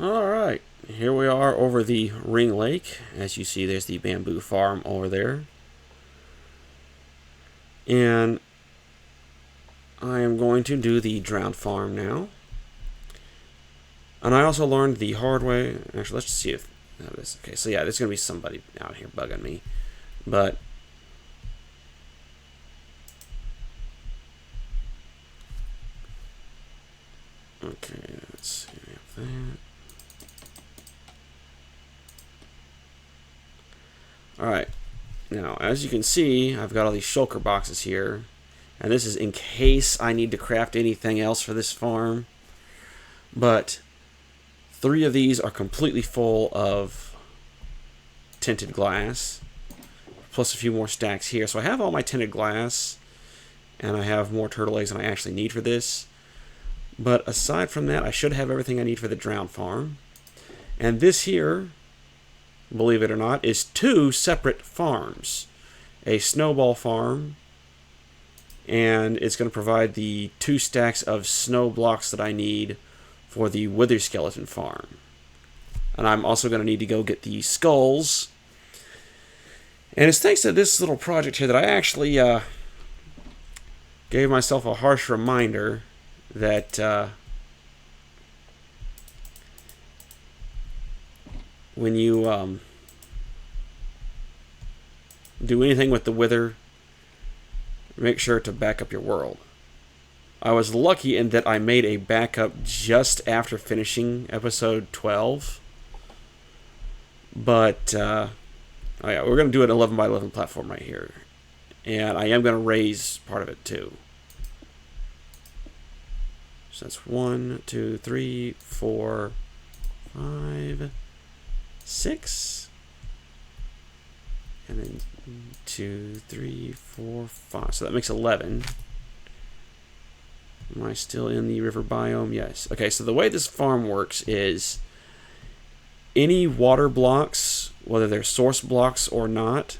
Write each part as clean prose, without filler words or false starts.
Alright, here we are over the Ring Lake. As you see, there's the bamboo farm over there. And I am going to do the drowned farm now. And I also learned the hard way. Actually, let's see if this. Okay, so yeah, there's going to be somebody out here bugging me. But okay, let's see that. Alright, now as you can see, I've got all these shulker boxes here, and this is in case I need to craft anything else for this farm. But 3 of these are completely full of tinted glass, plus a few more stacks here. So I have all my tinted glass, and I have more turtle eggs than I actually need for this. But aside from that, I should have everything I need for the drowned farm. And this here, believe it or not, is 2 separate farms. A snowball farm, and it's going to provide the 2 stacks of snow blocks that I need for the wither skeleton farm. And I'm also going to need to go get the skulls. And it's thanks to this little project here that I actually gave myself a harsh reminder that when you do anything with the wither, make sure to back up your world. I was lucky in that I made a backup just after finishing episode 12. But, oh yeah, we're going to do an 11 by 11 platform right here. And I am going to raise part of it too. So that's 1, 2, 3, 4, 5, 6. And then 2, 3, 4, 5. So that makes 11. Am I still in the river biome? Yes. Okay, so the way this farm works is any water blocks, whether they're source blocks or not,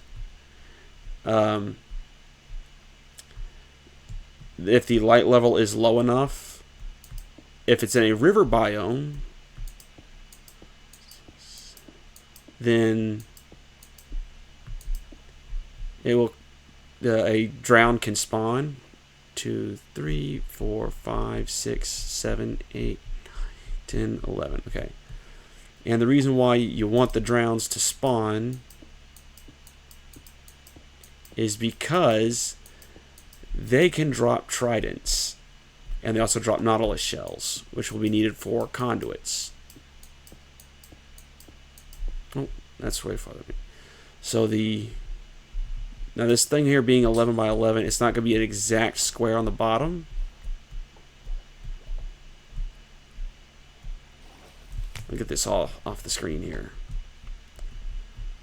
if the light level is low enough, if it's in a river biome, then it will a drown can spawn. 2, 3, 4, 5, 6, 7, 8, 10, 11. Okay. And the reason why you want the drowns to spawn is because they can drop tridents. And they also drop nautilus shells, which will be needed for conduits. Oh, that's way farther. So now this thing here being 11 by 11, it's not going to be an exact square on the bottom. I'll get this all off the screen here.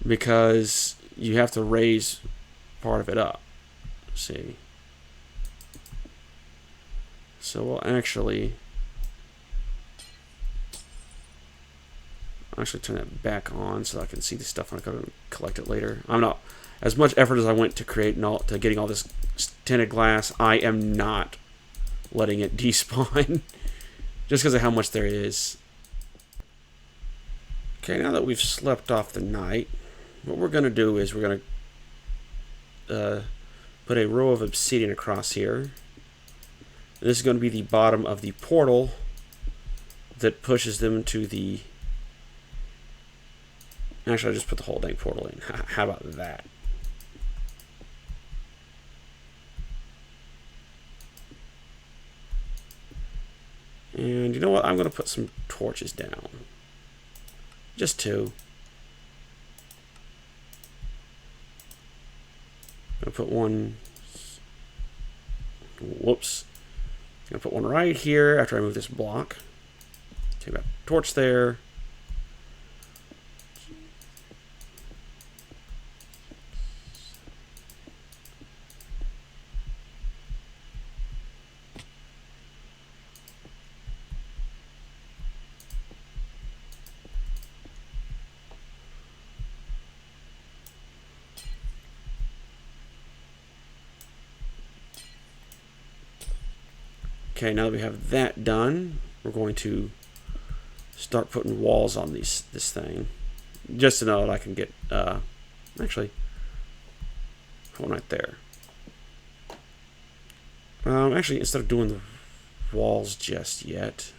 Because you have to raise part of it up. Let's see. So we'll actually turn that back on so I can see the stuff when I go to collect it later. I'm not as much effort as I went to to getting all this tinted glass. I am not letting it despawn just because of how much there is. Okay, now that we've slept off the night, what we're going to do is we're going to put a row of obsidian across here. This is going to be the bottom of the portal that pushes them to the... Actually, I just put the whole dang portal in. How about that? And you know what? I'm going to put some torches down. Just 2. I'm going to put one... Whoops. I'm going to put one right here after I move this block. Okay, got a torch there. Okay, now that we have that done, we're going to start putting walls on this thing, just to know that I can get actually one right there. Actually, instead of doing the walls just yet,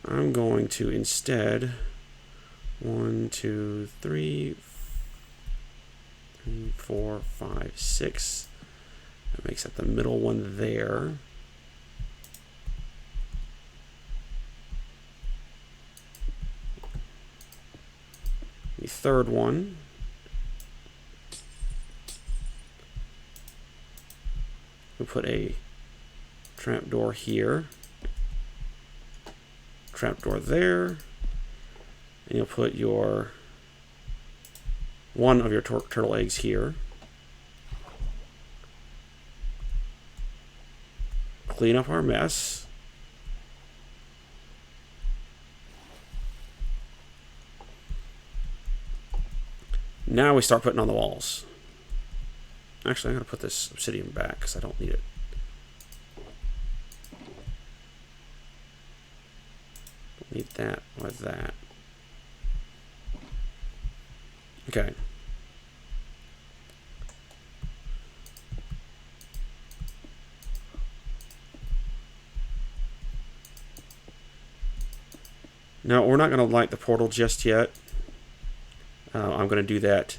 I'm going to instead 1, 2, 3, 4, 5, 6. That makes that the middle one there. The third one. We'll put a trapdoor here. Trapdoor there. And you'll put your one of your turtle eggs here. Clean up our mess. Now we start putting on the walls. Actually, I'm going to put this obsidian back because I don't need it. Don't need that or that. Okay. No, we're not going to light the portal just yet. I'm going to do that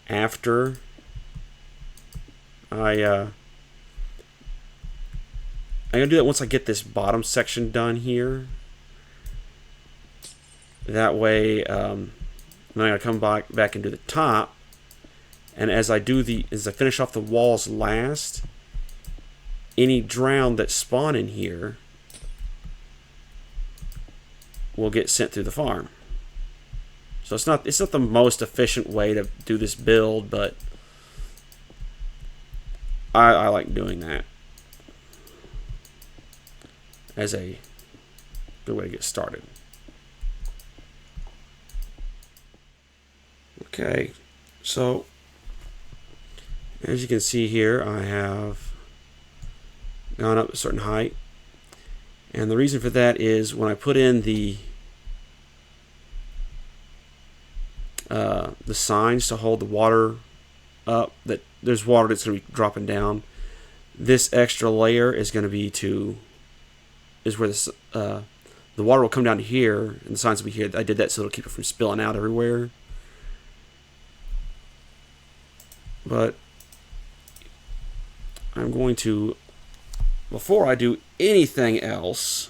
after I'm going to do that once I get this bottom section done here. That way, I'm going to come back and do the top. And as I finish off the walls last, any drown that spawn in here will get sent through the farm. So it's not the most efficient way to do this build, but I like doing that as a good way to get started. Okay, so as you can see here, I have gone up a certain height, and the reason for that is when I put in the signs to hold the water up, that there's water that's going to be dropping down. This extra layer is going to be where the water will come down to here, and the signs will be here. I did that so it'll keep it from spilling out everywhere. But I'm going to, before I do anything else,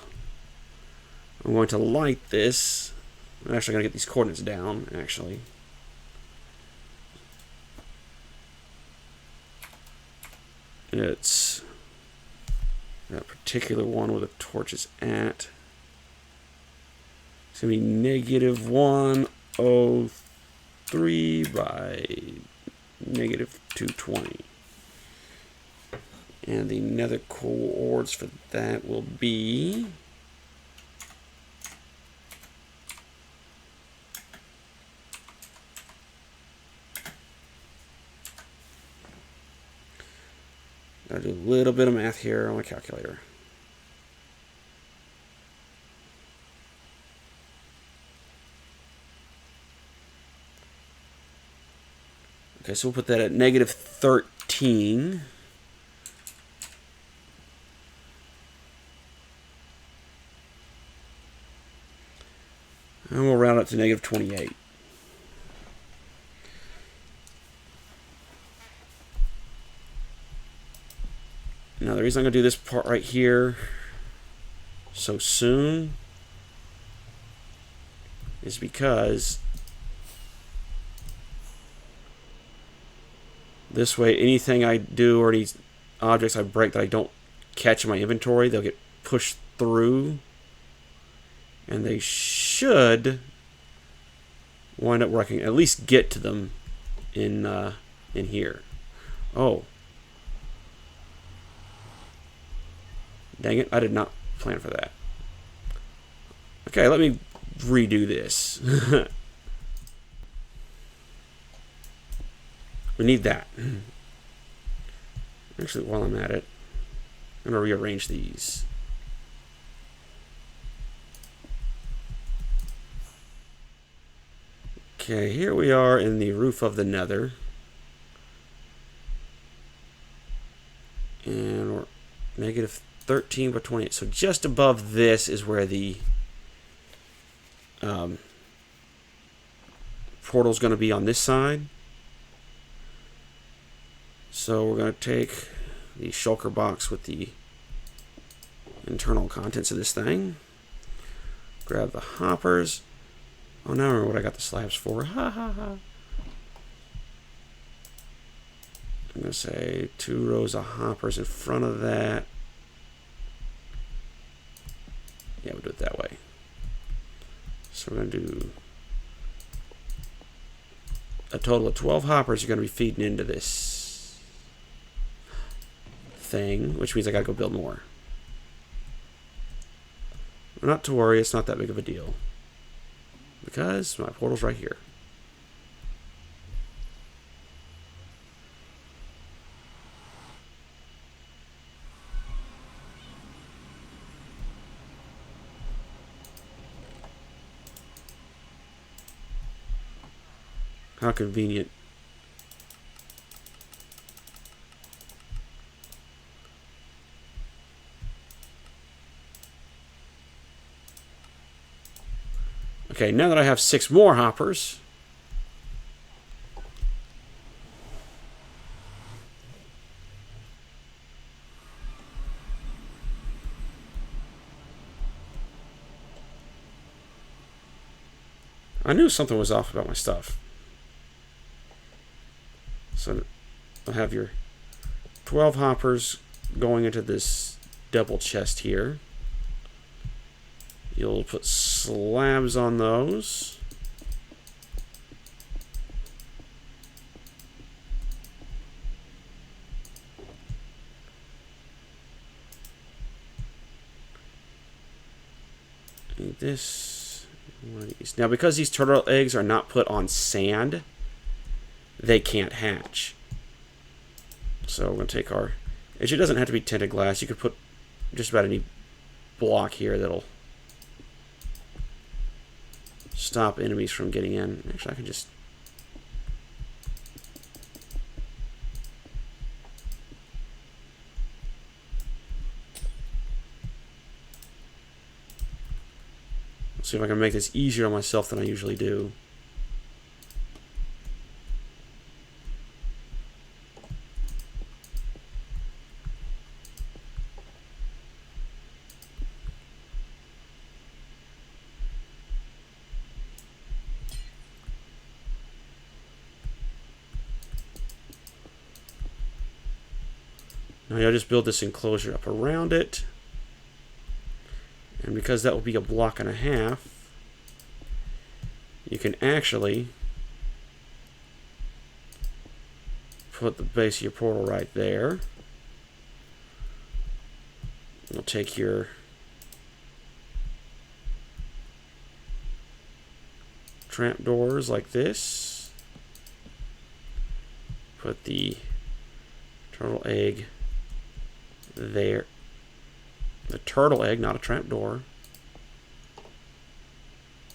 I'm going to light this. I'm actually going to get these coordinates down, actually. It's that particular one where the torch is at. It's going to be -103 by -220. And the nether coordinates for that will be gotta do a little bit of math here on my calculator. Okay, so we'll put that at -13. And we'll round up to -28. Now the reason I'm going to do this part right here so soon is because this way anything I do or any objects I break that I don't catch in my inventory, they'll get pushed through, and they should wind up where I can at least get to them in here. Oh. Dang it, I did not plan for that. Okay, let me redo this. We need that. Actually, while I'm at it, I'm going to rearrange these. Okay, here we are in the roof of the nether. And we're negative 13 by 28. So just above this is where the portal's going to be on this side. So we're going to take the shulker box with the internal contents of this thing. Grab the hoppers. Oh, now I remember what I got the slabs for. Ha ha ha. I'm going to say 2 rows of hoppers in front of that. Yeah, we'll do it that way. So we're going to do a total of 12 hoppers are going to be feeding into this thing, which means I got to go build more. Not to worry, it's not that big of a deal, because my portal's right here. How convenient. Okay, now that I have 6 more hoppers, I knew something was off about my stuff. So I'll have your 12 hoppers going into this double chest here. You'll put slabs on those. Need this. One of these. Now, because these turtle eggs are not put on sand, they can't hatch. So we're going to take our... It doesn't have to be tinted glass. You could put just about any block here that'll stop enemies from getting in. Actually, I can just... Let's see if I can make this easier on myself than I usually do. Now you'll just build this enclosure up around it. And because that will be a block and a half, you can actually put the base of your portal right there. You'll take your trapdoors like this. Put the turtle egg there. The turtle egg, not a trapdoor.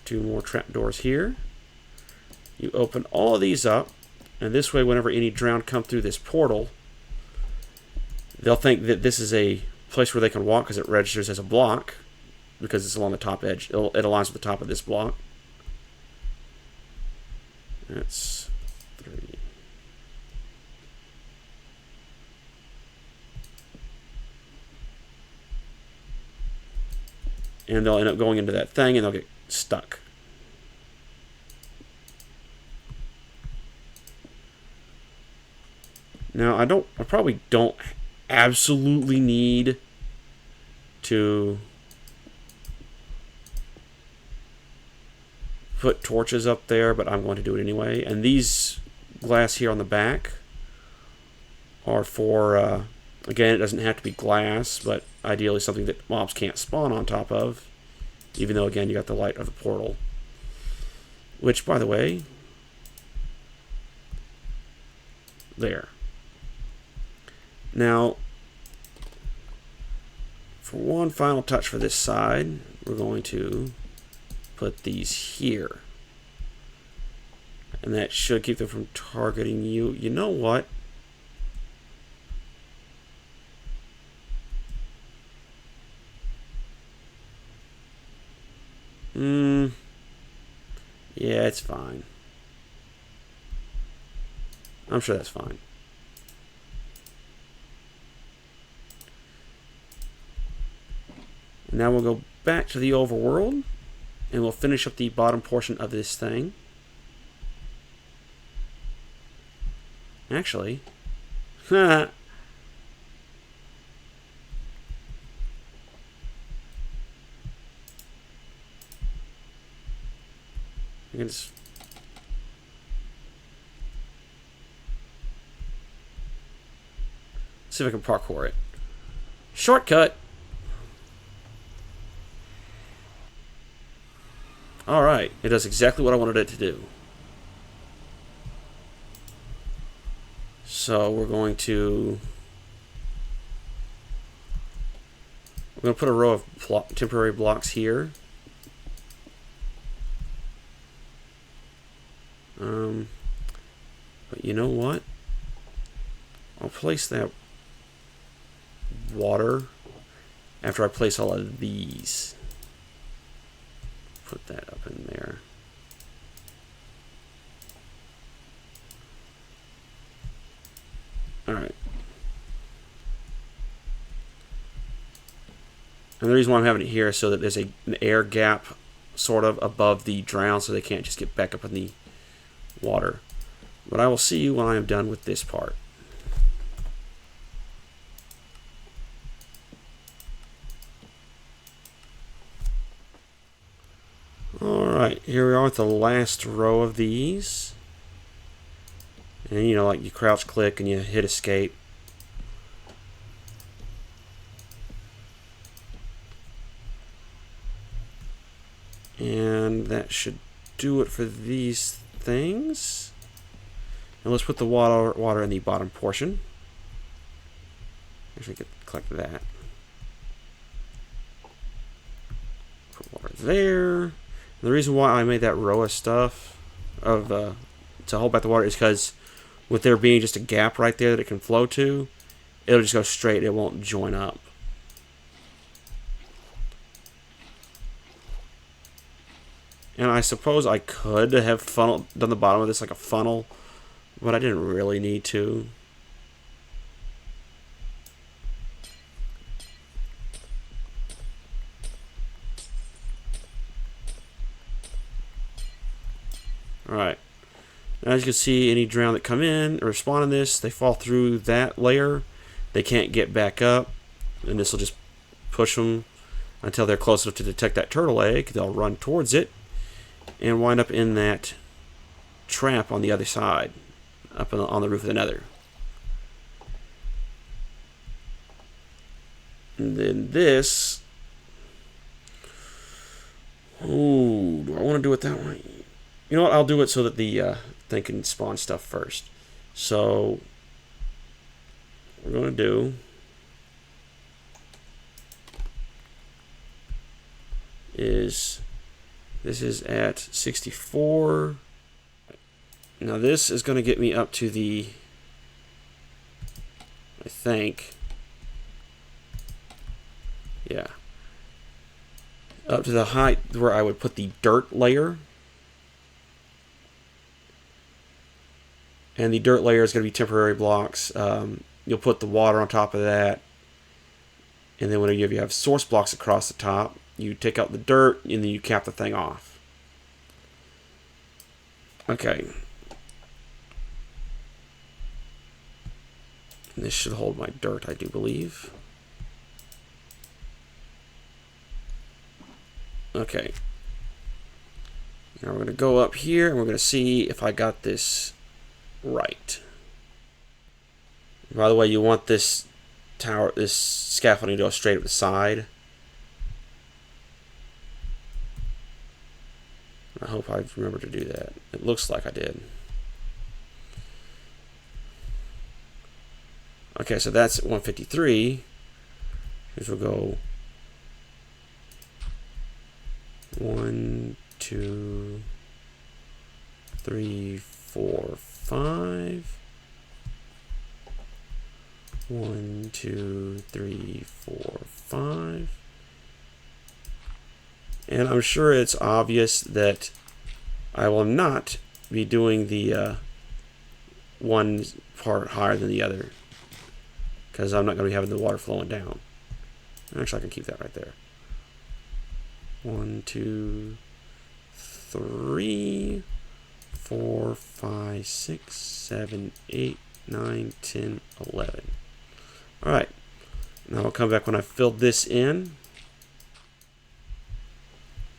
2 more trapdoors here. You open all of these up, and this way, whenever any drowned come through this portal, they'll think that this is a place where they can walk because it registers as a block, because it's along the top edge. It aligns with the top of this block. That's 3. And they'll end up going into that thing, and they'll get stuck. Now, I probably don't absolutely need to put torches up there, but I'm going to do it anyway. And these glass here on the back are for, again, it doesn't have to be glass, but ideally something that mobs can't spawn on top of, even though, again, you got the light of the portal. Which, by the way, there. Now, for one final touch for this side, we're going to put these here. And that should keep them from targeting you. You know what? Yeah, it's fine. I'm sure that's fine. And now we'll go back to the overworld, and we'll finish up the bottom portion of this thing. Actually, I can just see if I can parkour it. Shortcut. Alright, it does exactly what I wanted it to do. So we're going to put a row of temporary blocks here. But you know what? I'll place that water after I place all of these. Put that up in there. Alright. And the reason why I'm having it here is so that there's an air gap sort of above the drown so they can't just get back up in the water. But I will see you when I am done with this part. Alright, here we are with the last row of these. And you know, like you crouch click and you hit escape. And that should do it for these things. And let's put the water in the bottom portion. Actually, collect that. Put water there. And the reason why I made that row of stuff to hold back the water is because with there being just a gap right there that it can flow to, it'll just go straight. It won't join up. And I suppose I could have done the bottom of this like a funnel, but I didn't really need to. Alright. As you can see, any drown that come in or spawn in this, they fall through that layer. They can't get back up. And this will just push them until they're close enough to detect that turtle egg. They'll run towards it and wind up in that trap on the other side, up on the roof of the nether. And then this... Ooh, do I want to do it that way? You know what? I'll do it so that the thing can spawn stuff first. So, what we're going to do is, this is at 64. Now this is going to get me up to the, I think, yeah, up to the height where I would put the dirt layer. And the dirt layer is going to be temporary blocks. You'll put the water on top of that. And then whenever you have source blocks across the top, you take out the dirt and then you cap the thing off. Okay. And this should hold my dirt, I do believe. Okay. Now we're going to go up here and we're going to see if I got this right. By the way, you want this tower, this scaffolding to go straight up the side. I hope I remember to do that. It looks like I did. Okay, so that's at 153. Here's we'll go 1, 2, 3, 4, 5. 1, 2, 3, 4, 5. And I'm sure it's obvious that I will not be doing the one part higher than the other, because I'm not going to be having the water flowing down. Actually, I can keep that right there. 1, 2, 3, 4, 5, 6, 7, 8, 9, 10, 11. Alright, now I'll come back when I filled this in.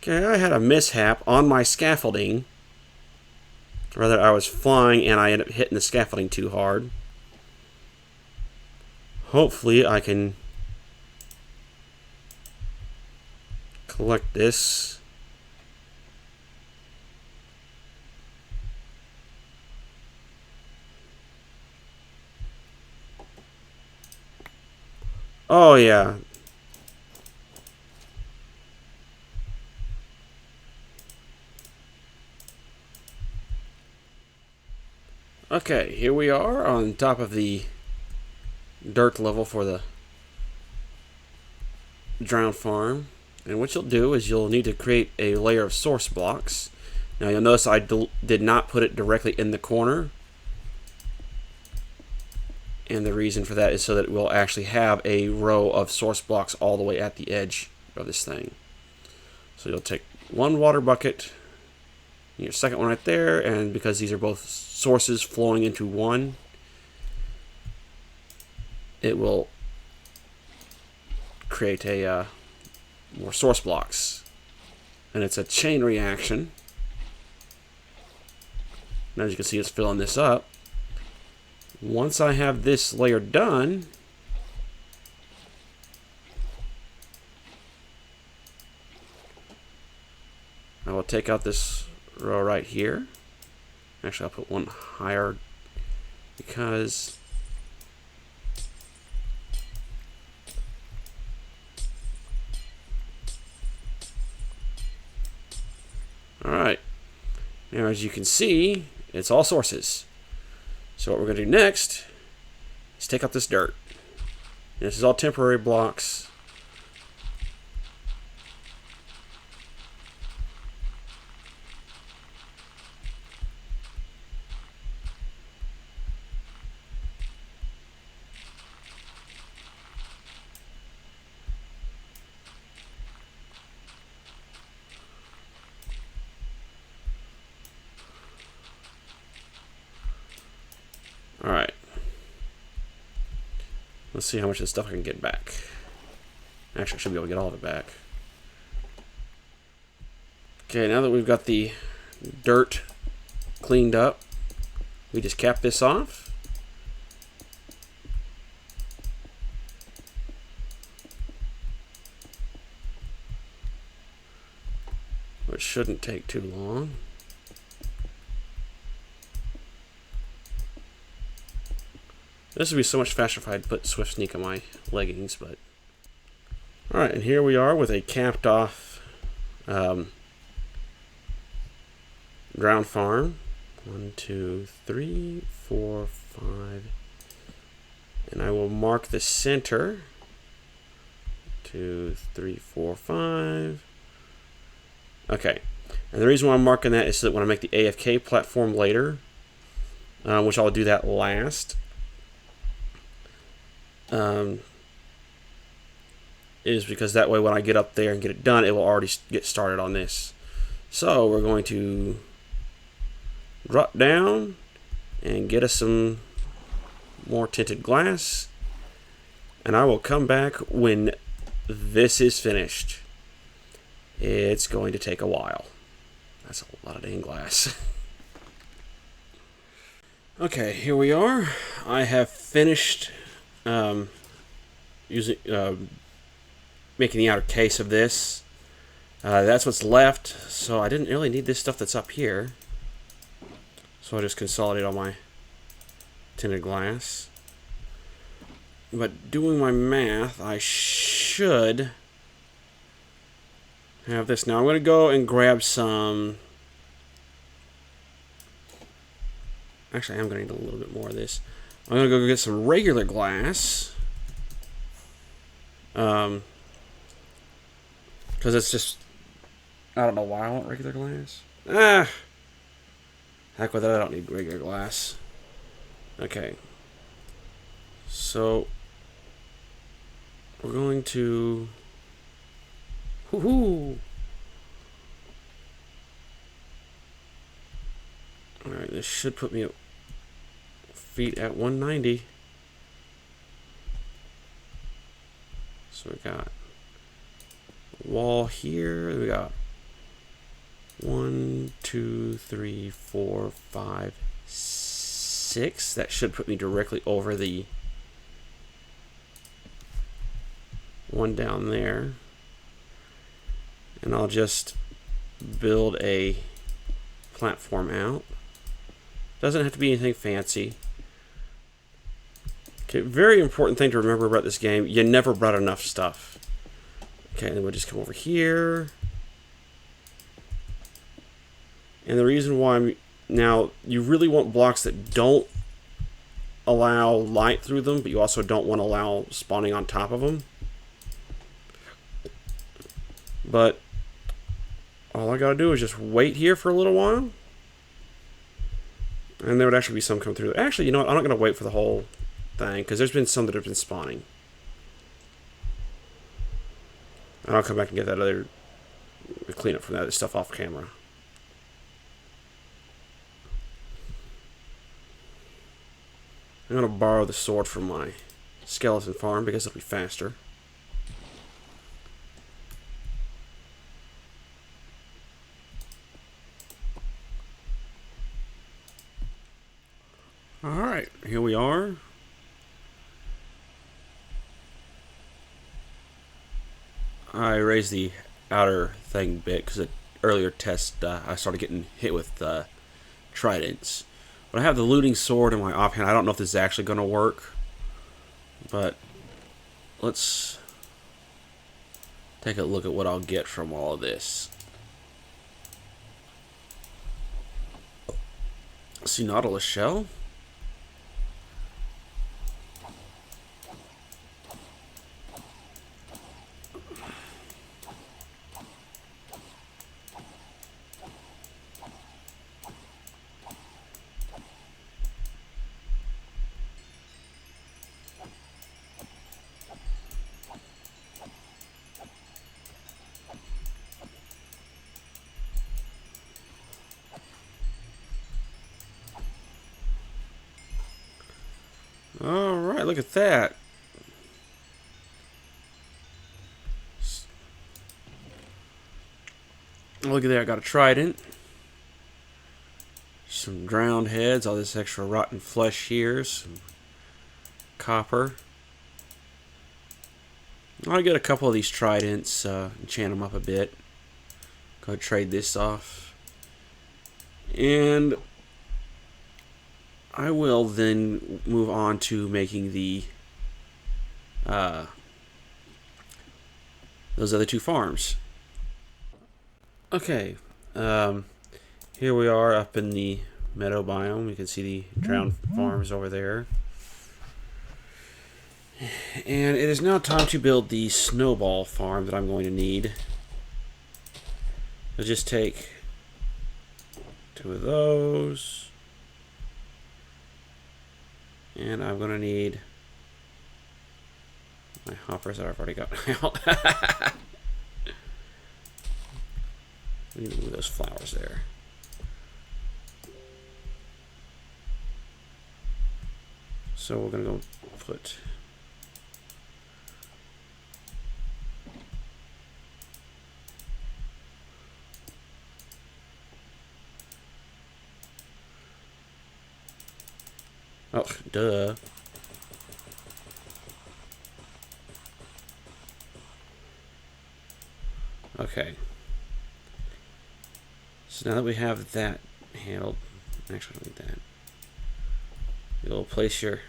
Okay, I had a mishap on my scaffolding. Rather, I was flying and I ended up hitting the scaffolding too hard. Hopefully I can collect this. Oh yeah. Okay, here we are on top of the dirt level for the drown farm. And what you'll do is you'll need to create a layer of source blocks. Now you'll notice I did not put it directly in the corner. And the reason for that is so that we'll actually have a row of source blocks all the way at the edge of this thing. So you'll take one water bucket, your second one right there, and because these are both sources flowing into one, it will create a more source blocks. And it's a chain reaction. And as you can see, it's filling this up. Once I have this layer done, I will take out this row right here. Actually, I'll put one higher because alright. Now as you can see, it's all sources. So what we're going to do next is take out this dirt. This is all temporary blocks. Alright. Let's see how much of this stuff I can get back. Actually, I should be able to get all of it back. Okay, now that we've got the dirt cleaned up, we just cap this off. Which shouldn't take too long. This would be so much faster if I had put Swift Sneak on my leggings, but... Alright, and here we are with a capped off drown farm. 1, 2, 3, 4, 5. And I will mark the center. 2, 3, 4, 5. Okay. And the reason why I'm marking that is so that when I make the AFK platform later, which I'll do that last, is because that way when I get up there and get it done, it will already get started on this. So we're going to drop down and get us some more tinted glass, and I will come back when this is finished. It's going to take a while. That's a lot of dang glass. Okay, here we are. I have finished making the outer case of this. That's what's left, so I didn't really need this stuff that's up here. So I just consolidate all my tinted glass. But doing my math, I should have this. Now I'm going to go and grab some Actually, I am going to need a little bit more of this. I'm going to go get some regular glass. Because it's just... I don't know why I want regular glass. Heck with it, I don't need regular glass. Okay. So... we're going to... Woohoo! Alright, this should put me at feet at 190. So we got a wall here. We got 1, 2, 3, 4, 5, 6. That should put me directly over the one down there. And I'll just build a platform out. Doesn't have to be anything fancy. Okay, very important thing to remember about this game, you never brought enough stuff. Okay, then we'll just come over here. And the reason why now, you really want blocks that don't allow light through them, but you also don't want to allow spawning on top of them. But all I gotta do is just wait here for a little while. And there would actually be some come through. Actually, you know what? I'm not gonna wait for the whole thing, because there's been some that have been spawning. And I'll come back and get that other clean up from that stuff off camera. I'm going to borrow the sword from my skeleton farm because it'll be faster. Alright, here we are. I raised the outer thing a bit because at earlier test I started getting hit with tridents. But I have the looting sword in my offhand. I don't know if this is actually going to work. But let's take a look at what I'll get from all of this. See, Nautilus shell. Alright, look at that. Look at that, I got a trident. Some drowned heads, all this extra rotten flesh here, some copper. I'll get a couple of these tridents, enchant them up a bit. Go ahead and trade this off. And I will then move on to making the those other two farms. Okay, here we are up in the meadow biome. You can see the drowned farms over there. And it is now time to build the snowball farm that I'm going to need. I'll just take 2 of those. And I'm going to need my hoppers that I've already got out. Let me move those flowers there. So we're going to go put oh, duh. Okay. So now that we have that handled, actually I don't need that. You'll place your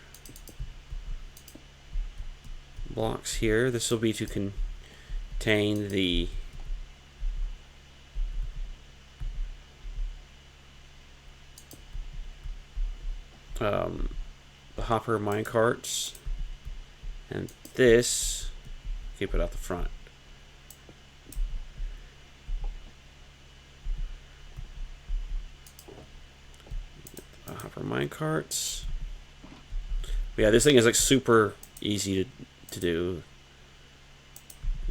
blocks here. This will be to contain the the hopper minecarts, and this, keep it out the front. Hopper minecarts. Yeah, this thing is like super easy to do.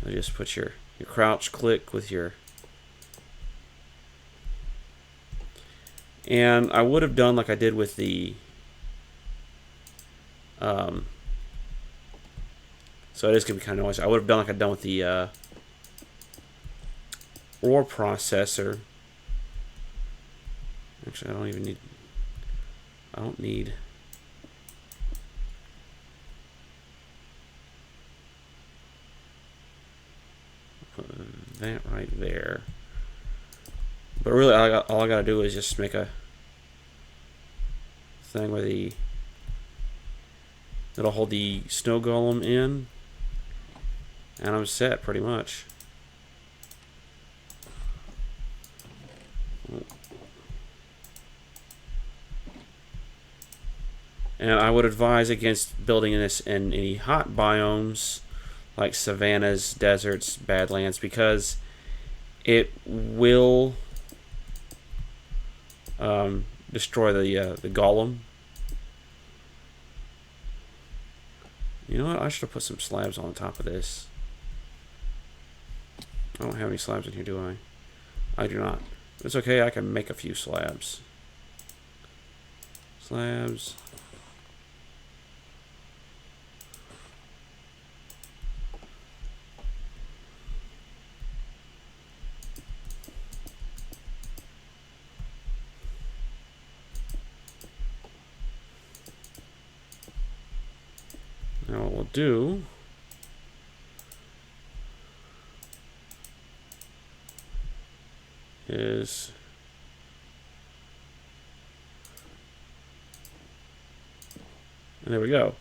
You just put your crouch click with your... And I would have done like I did with the... so it is going to be kind of noisy. I would have done like I'd done with the ore processor. Actually, I don't even need... I don't need... Put that right there. But really, all I gotta do is just make a thing where it'll hold the snow golem in, and I'm set pretty much. And I would advise against building this in any hot biomes like savannas, deserts, badlands, because it will destroy the golem. You know what? I should have put some slabs on top of this. I don't have any slabs in here, do I? I do not. It's okay, I can make a few slabs. Slabs. Now what we'll do is and there we go.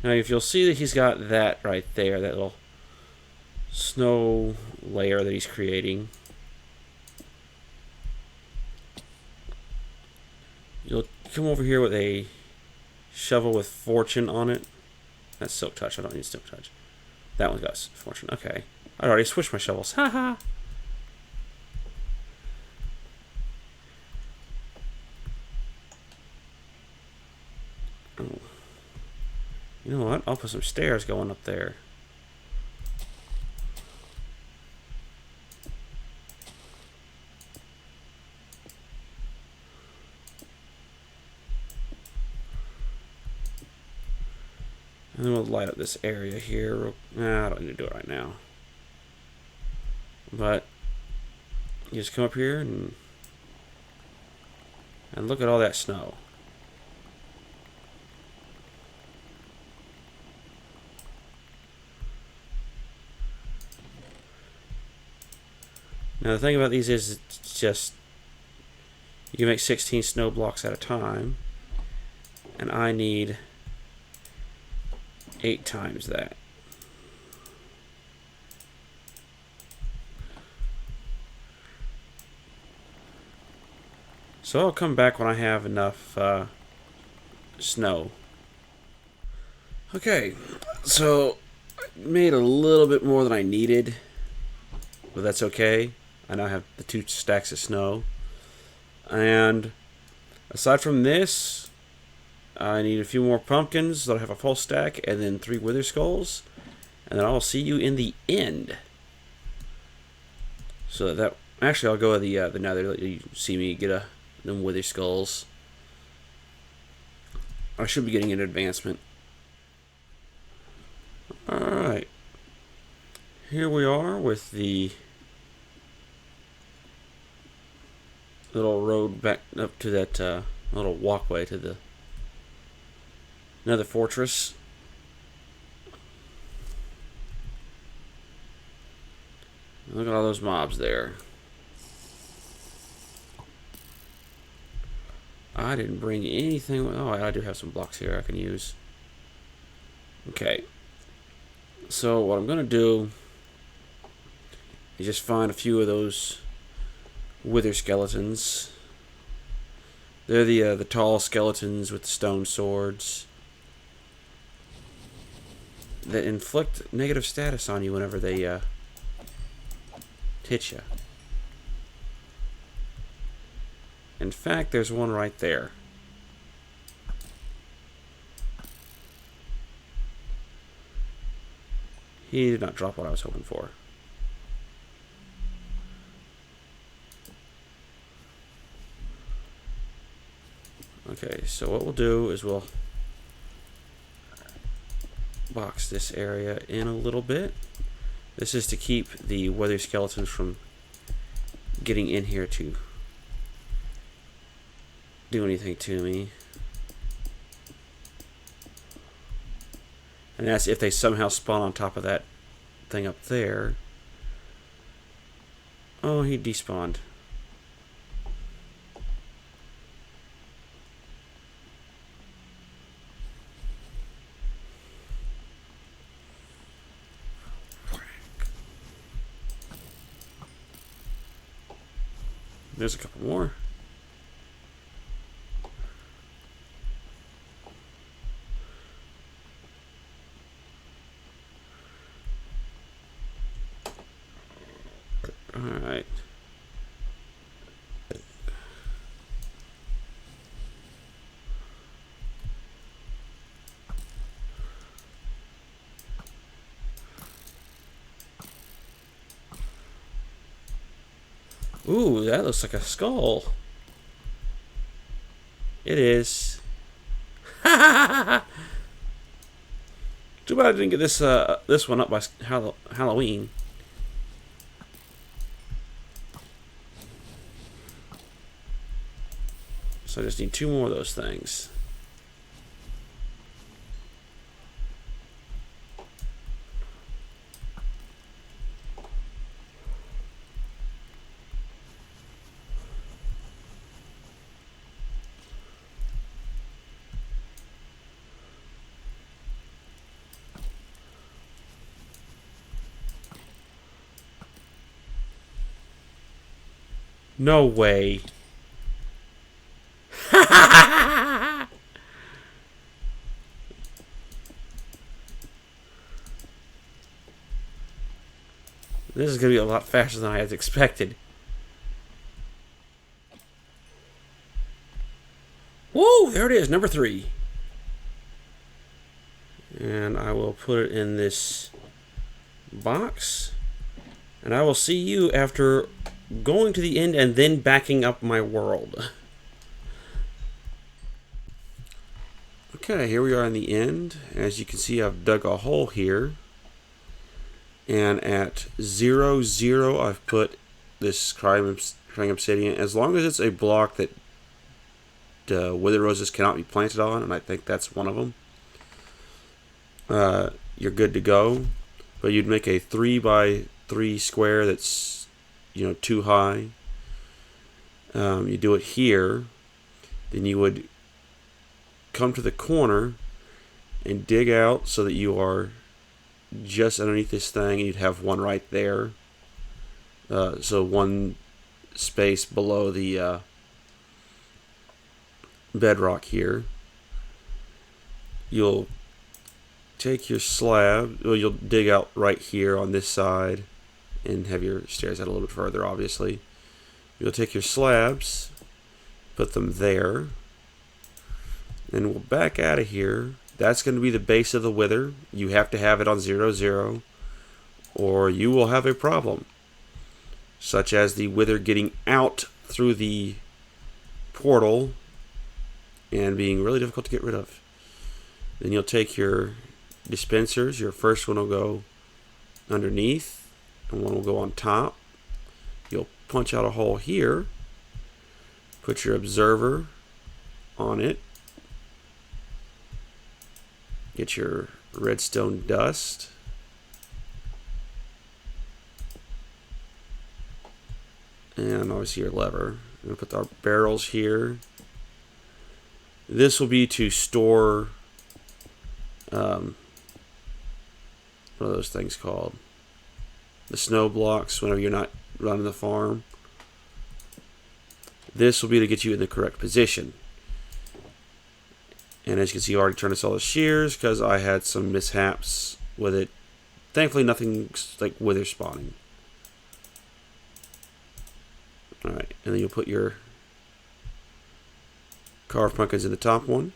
Now if you'll see that he's got that right there, that little snow layer that he's creating, you'll come over here with a shovel with fortune on it. That's silk touch. I don't need silk touch. That one got fortune. Okay. I already switched my shovels. Haha. Oh. You know what? I'll put some stairs going up there. And then we'll light up this area here. Nah, I don't need to do it right now. But you just come up here and look at all that snow. Now the thing about these is it's just you can make 16 snow blocks at a time, and I need 8 times that. So I'll come back when I have enough snow. Okay, so I made a little bit more than I needed, but that's okay. I now have the 2 stacks of snow. And aside from this, I need a few more pumpkins so I have a full stack, and then 3 wither skulls, and then I'll see you in the end. So that actually, I'll go with the nether. Let you see me get them wither skulls. I should be getting an advancement. All right, here we are with the little road back up to that little walkway to the another fortress. Look at all those mobs there. I didn't bring anything. Oh, I do have some blocks here I can use. Okay. So what I'm going to do is just find a few of those wither skeletons They're the tall skeletons with the stone swords that inflict negative status on you whenever they hit you. In fact, there's one right there. He did not drop what I was hoping for. Okay, so what we'll do is we'll box this area in a little bit. This is to keep the weather skeletons from getting in here to do anything to me. And that's if they somehow spawn on top of that thing up there. Oh, he despawned. There's a couple more. Alright. Ooh, that looks like a skull. It is. Too bad I didn't get this one up by Halloween. So I just need 2 more of those things. No way. This is going to be a lot faster than I had expected. Whoa, there it is, number 3. And I will put it in this box. And I will see you after going to the end and then backing up my world. Okay, here we are in the end. As you can see, I've dug a hole here. And at 0, 0, I've put this crying obsidian. As long as it's a block that wither roses cannot be planted on, and I think that's one of them, you're good to go. But you'd make a 3 by 3 square that's, you know, too high. You do it here, then you would come to the corner and dig out so that you are just underneath this thing, and you'd have one right there. So one space below the bedrock here. You'll take your slab, well, you'll dig out right here on this side and have your stairs out a little bit further, obviously. You'll take your slabs, put them there, and we'll back out of here. That's going to be the base of the wither. You have to have it on 0, 0, or you will have a problem, such as the wither getting out through the portal and being really difficult to get rid of. Then you'll take your dispensers. Your first one will go underneath, and one will go on top. You'll punch out a hole here, put your observer on it, get your redstone dust, and obviously your lever. We'll put our barrels here. This will be to store, what are those things called? The snow blocks whenever you're not running the farm. This will be to get you in the correct position. And as you can see, I've already turned this all to shears because I had some mishaps with it. Thankfully, nothing like wither spawning. Alright, and then you'll put your carved pumpkins in the top one.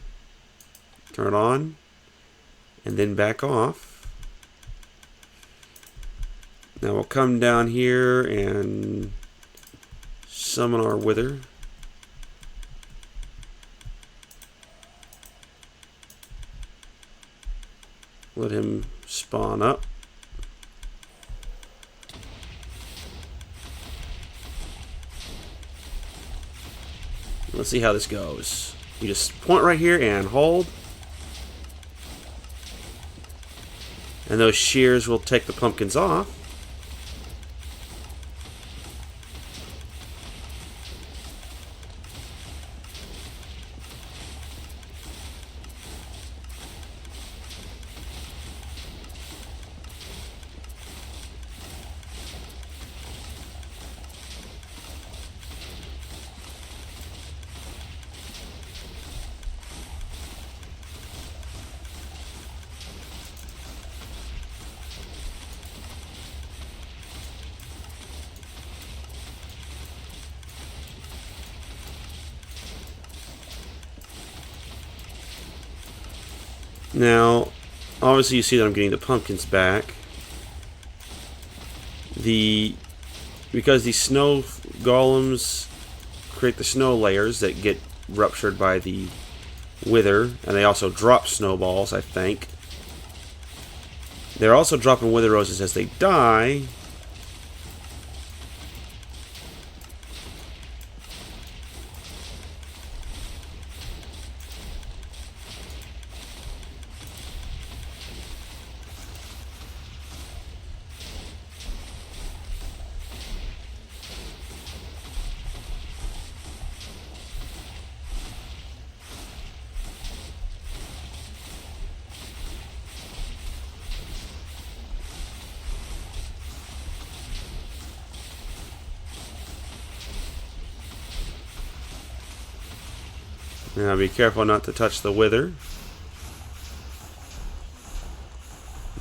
Turn it on. And then back off. Now we'll come down here and summon our wither. Let him spawn up. Let's see how this goes. You just point right here and hold. And those shears will take the pumpkins off. Now, obviously you see that I'm getting the pumpkins back. Because these snow golems create the snow layers that get ruptured by the wither, and they also drop snowballs, I think. They're also dropping wither roses as they die. Now be careful not to touch the wither.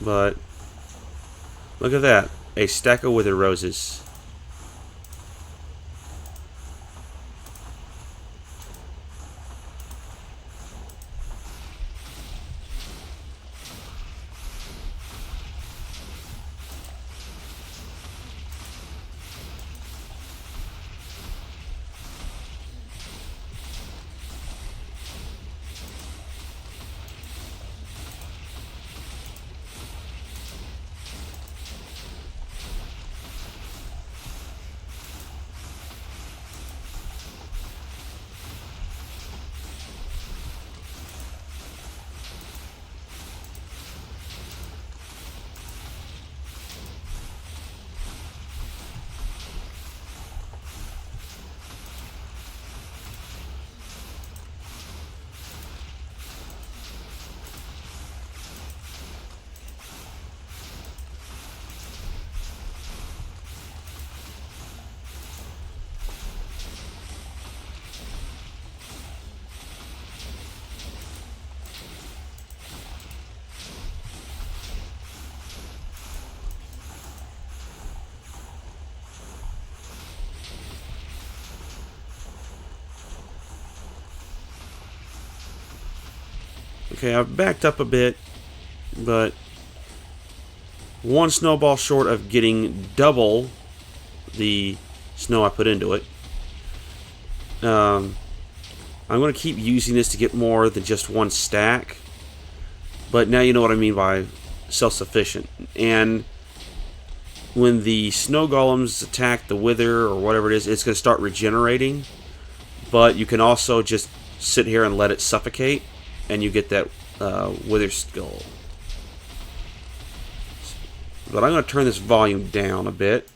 But look at that, a stack of wither roses. Okay, I've backed up a bit, but one snowball short of getting double the snow I put into it. I'm going to keep using this to get more than just one stack, but now you know what I mean by self-sufficient. And when the snow golems attack the wither or whatever it is, it's going to start regenerating, but you can also just sit here and let it suffocate, and you get that wither skull. But I'm going to turn this volume down a bit.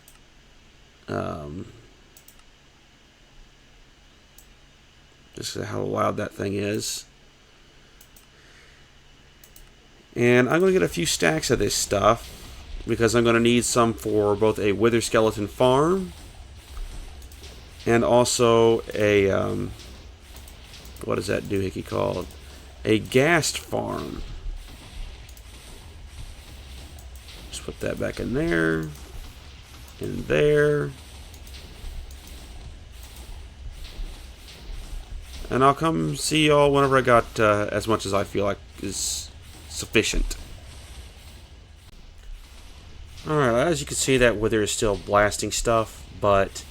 Just how loud that thing is. And I'm going to get a few stacks of this stuff, because I'm going to need some for both a wither skeleton farm and also a what is that doohickey called? A ghast farm. Just put that back in there, in there. And I'll come see y'all whenever I got as much as I feel like is sufficient. Alright, as you can see, that wither is still blasting stuff, but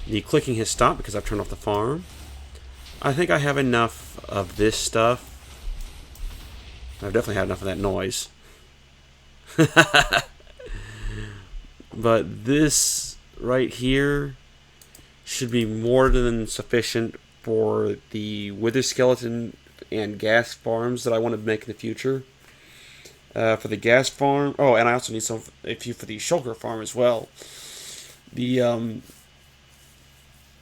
the clicking has stopped because I've turned off the farm. I think I have enough of this stuff. I've definitely had enough of that noise. But this right here should be more than sufficient for the wither skeleton and ghast farms that I want to make in the future. For the ghast farm, oh, and I also need a few for the shulker farm as well. The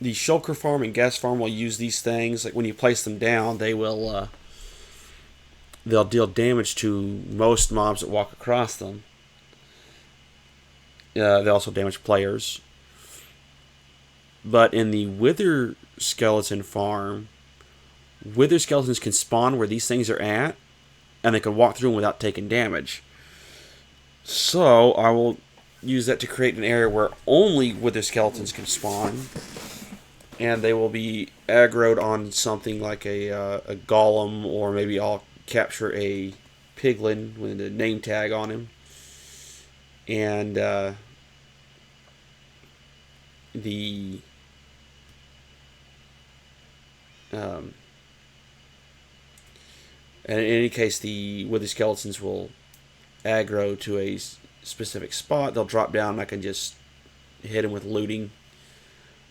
shulker farm and ghast farm will use these things. Like when you place them down, they'll deal damage to most mobs that walk across them. They also damage players. But in the wither skeleton farm, wither skeletons can spawn where these things are at, and they can walk through them without taking damage. So I will use that to create an area where only wither skeletons can spawn, and they will be aggroed on something like a golem, or maybe I'll capture a piglin with a name tag on him, and and in any case, the wither skeletons will aggro to a specific spot. They'll drop down, and I can just hit them with looting.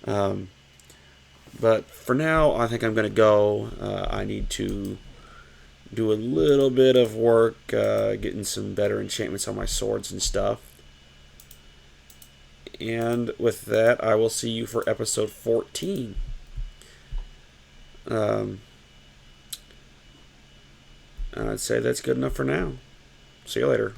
But for now, I think I'm going to go. I need to do a little bit of work getting some better enchantments on my swords and stuff. And with that, I will see you for episode 14. I'd say that's good enough for now. See you later.